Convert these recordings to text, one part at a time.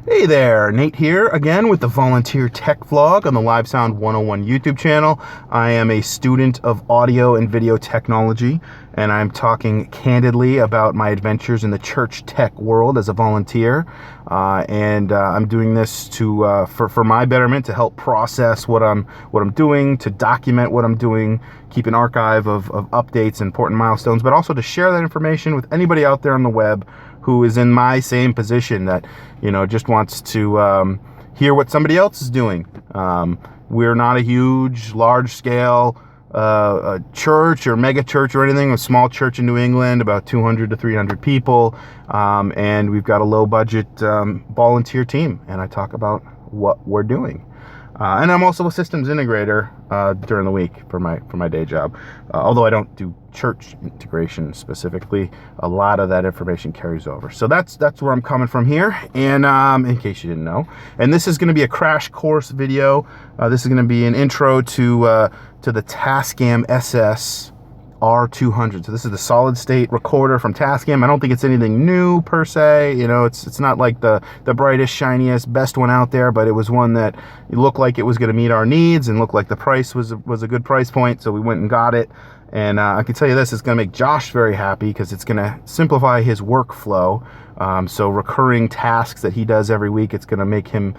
Hey there, Nate here again with the Volunteer Tech Vlog on the Live Sound 101 YouTube channel. I am a student of audio and video technology, and I'm talking candidly about my adventures in the church tech world as a volunteer. I'm doing this for my betterment, to help process what I'm doing, to document what I'm doing, keep an archive of updates and important milestones, but also to share that information with anybody out there on the web who is in my same position, that, you know, just wants to hear what somebody else is doing. We're not a huge, large-scale church or mega church or anything. A small church in New England, about 200 to 300 people, and we've got a low-budget volunteer team, and I talk about what we're doing. And I'm also a systems integrator during the week for my day job. Although I don't do church integration specifically, a lot of that information carries over. So that's where I'm coming from here. And in case you didn't know, and this is going to be a crash course video. This is going to be an intro to the Tascam SS-R200. So this is the solid state recorder from Tascam. I don't think it's anything new per se. You know, it's not like the brightest, shiniest, best one out there, but it was one that looked like it was going to meet our needs and looked like the price was a good price point. So we went and got it. And I can tell you this, it's going to make Josh very happy because it's going to simplify his workflow. So recurring tasks that he does every week, it's going to make him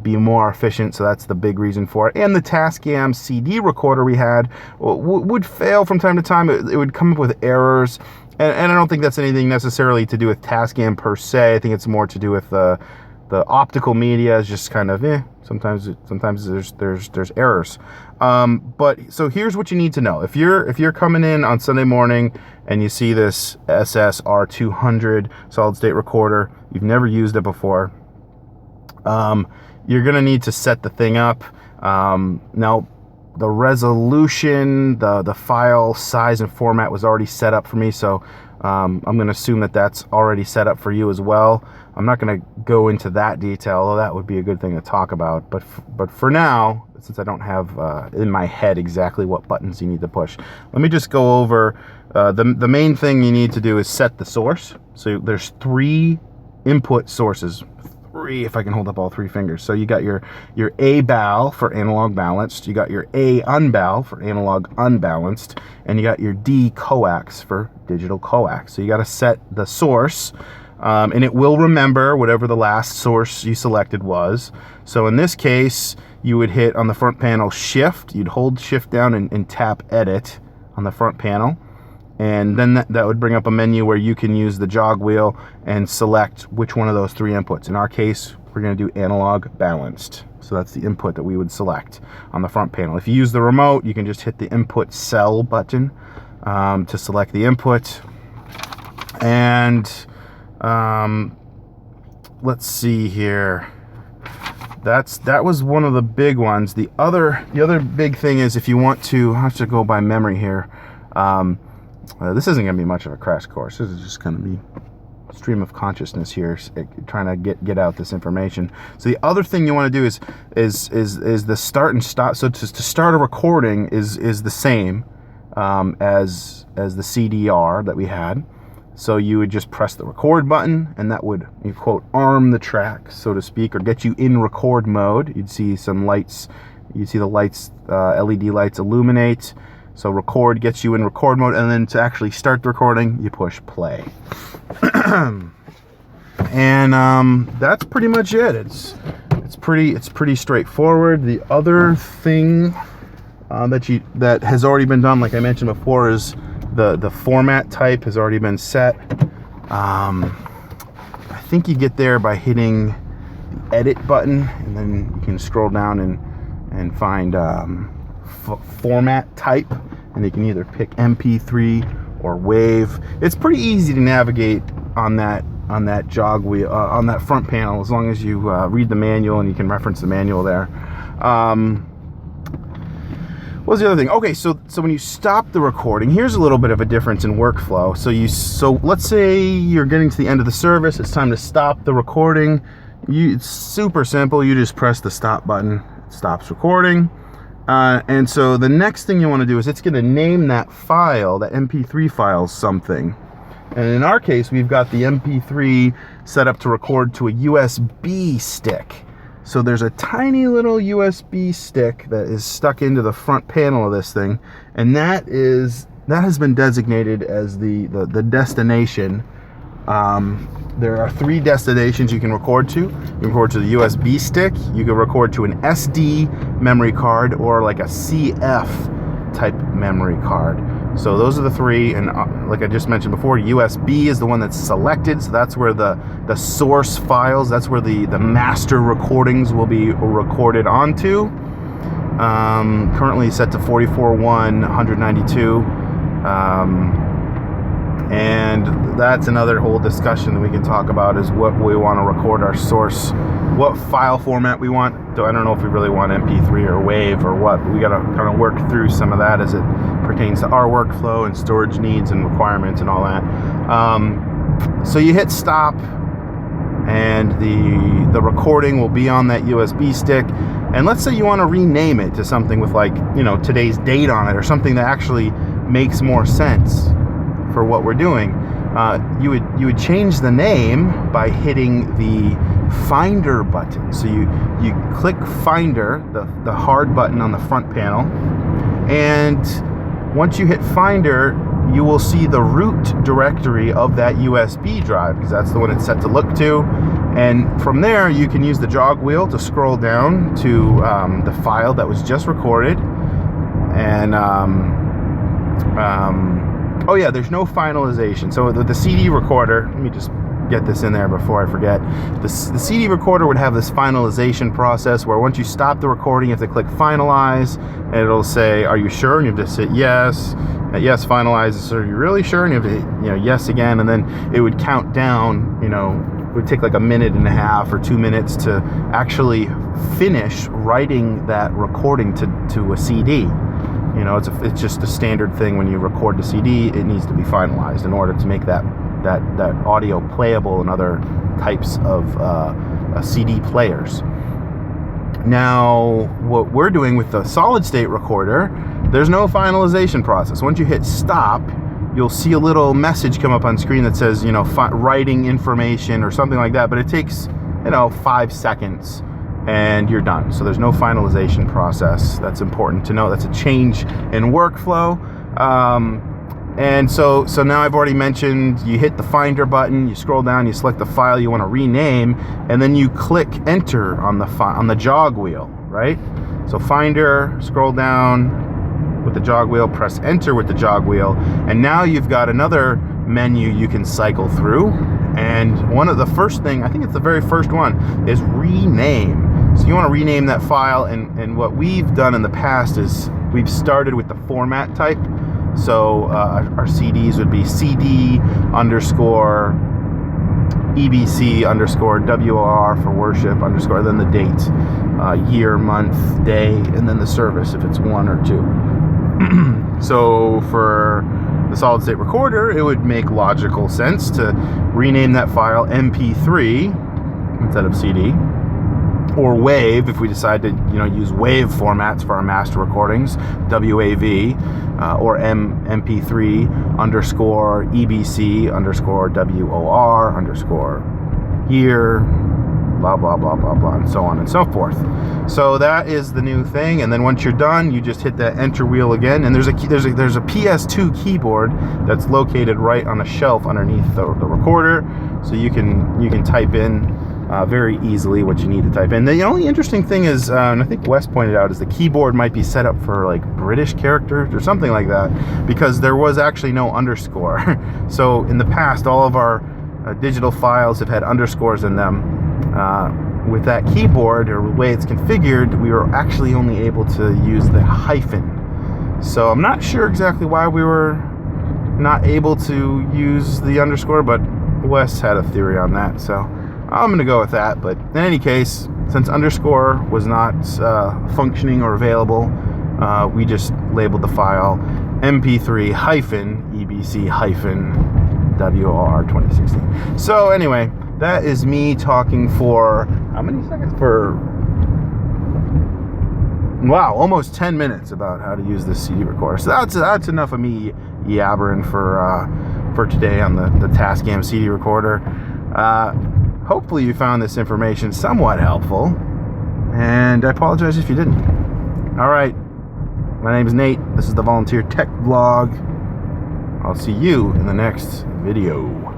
be more efficient. So that's the big reason for it. And the Tascam CD recorder we had would fail from time to time. It would come up with errors. And I don't think that's anything necessarily to do with Tascam per se. I think it's more to do with the optical media is just kind of sometimes there's errors. But so here's what you need to know. If you're coming in on Sunday morning and you see this SS-R200 solid state recorder, you've never used it before, you're gonna need to set the thing up. Now the resolution, the file size and format was already set up for me, so I'm going to assume that that's already set up for you as well. I'm not going to go into that detail, although that would be a good thing to talk about. But for now, since I don't have in my head exactly what buttons you need to push, let me just go over the main thing you need to do is set the source. So there's 3 input sources. 3, if I can hold up all 3 fingers. So you got your A val for analog balanced, you got your A unbal for analog unbalanced, and you got your D coax for digital coax. So you got to set the source, and it will remember whatever the last source you selected was. So in this case, you would hit on the front panel Shift, you'd hold Shift down and tap Edit on the front panel. And then that would bring up a menu where you can use the jog wheel and select which one of those 3 inputs. In our case, we're going to do analog balanced. So that's the input that we would select on the front panel. If you use the remote, you can just hit the input cell button to select the input. And let's see here. That was one of the big ones. The other big thing is, if you want to, I have to go by memory here. This isn't going to be much of a crash course. This is just going to be stream of consciousness here, trying to get out this information. So the other thing you want to do is the start and stop. So to start a recording is the same as the CDR that we had. So you would just press the record button, and that would, you quote, arm the track, so to speak, or get you in record mode. You'd see some lights. You'd see the lights, LED lights illuminate. So record gets you in record mode, and then to actually start the recording, you push play. And that's pretty much it. It's pretty straightforward. The other thing that has already been done, like I mentioned before, is the format type has already been set. I think you get there by hitting the edit button, and then you can scroll down and find format type, and you can either pick MP3 or WAV. It's pretty easy to navigate on that jog wheel, on that front panel, as long as you read the manual and you can reference the manual there. What was the other thing? Okay, so when you stop the recording, here's a little bit of a difference in workflow. So let's say you're getting to the end of the service, it's time to stop the recording. It's super simple. You just press the stop button, it stops recording. And so the next thing you want to do is, it's going to name that file, that MP3 file, something. And in our case, we've got the MP3 set up to record to a USB stick. So there's a tiny little USB stick that is stuck into the front panel of this thing, and that has been designated as the destination. There are 3 destinations you can record to. You can record to the USB stick, you can record to an SD memory card, or like a CF type memory card. So those are the 3, and like I just mentioned before, USB is the one that's selected, so that's where the source files, that's where the master recordings will be recorded onto. Currently set to 44.1, 192. And that's another whole discussion that we can talk about, is what we want to record our source, what file format we want. So I don't know if we really want MP3 or WAV or what, but we got to kind of work through some of that as it pertains to our workflow and storage needs and requirements and all that. So you hit stop, and the recording will be on that USB stick. And let's say you want to rename it to something with, like, today's date on it, or something that actually makes more sense for what we're doing. You would change the name by hitting the Finder button. So you click Finder, the hard button on the front panel, and once you hit Finder, you will see the root directory of that USB drive, because that's the one it's set to look to. And from there, you can use the jog wheel to scroll down to the file that was just recorded. And oh yeah, there's no finalization. So the CD recorder, let me just get this in there before I forget. The CD recorder would have this finalization process where once you stop the recording, you have to click finalize, and it'll say, are you sure? And you have to hit yes. Yes, finalize. So are you really sure? And you have to hit, yes again, and then it would count down. It would take like a minute and a half or 2 minutes to actually finish writing that recording to a CD. It's just a standard thing when you record the CD. It needs to be finalized in order to make that audio playable in other types of CD players. Now, what we're doing with the solid state recorder, there's no finalization process. Once you hit stop, you'll see a little message come up on screen that says, writing information or something like that, but it takes, 5 seconds and you're done. So there's no finalization process. That's important to know. That's a change in workflow. And so now I've already mentioned, you hit the Finder button, you scroll down, you select the file you want to rename, and then you click Enter on the jog wheel, right? So Finder, scroll down with the jog wheel, press Enter with the jog wheel, and now you've got another menu you can cycle through. And one of the first thing, I think it's the very first one, is rename. So you want to rename that file, and what we've done in the past is we've started with the format type. So our CDs would be CD underscore EBC underscore WOR for worship underscore, then the date, year, month, day, and then the service if it's 1 or 2. So for the solid state recorder, it would make logical sense to rename that file MP3 instead of CD, or WAV if we decide to use WAV formats for our master recordings, WAV, or MP3 underscore EBC underscore WOR underscore year, blah blah blah blah blah, and so on and so forth. So that is the new thing. And then once you're done, you just hit that enter wheel again, and there's a Ps2 keyboard that's located right on a shelf underneath the recorder, so you can type in very easily what you need to type in. The only interesting thing is, and I think Wes pointed out, is the keyboard might be set up for like British characters or something like that, because there was actually no underscore. So in the past, all of our digital files have had underscores in them. With that keyboard, or the way it's configured, we were actually only able to use the hyphen. So I'm not sure exactly why we were not able to use the underscore, but Wes had a theory on that, so I'm going to go with that. But in any case, since underscore was not functioning or available, we just labeled the file mp3 EBC WOR 2016. So anyway, that is me talking for how many seconds? Wow, almost 10 minutes about how to use this CD recorder. So that's enough of me yabbering for for today on the Tascam CD recorder. Hopefully you found this information somewhat helpful, and I apologize if you didn't. All right, my name is Nate. This is the Volunteer Tech Vlog. I'll see you in the next video.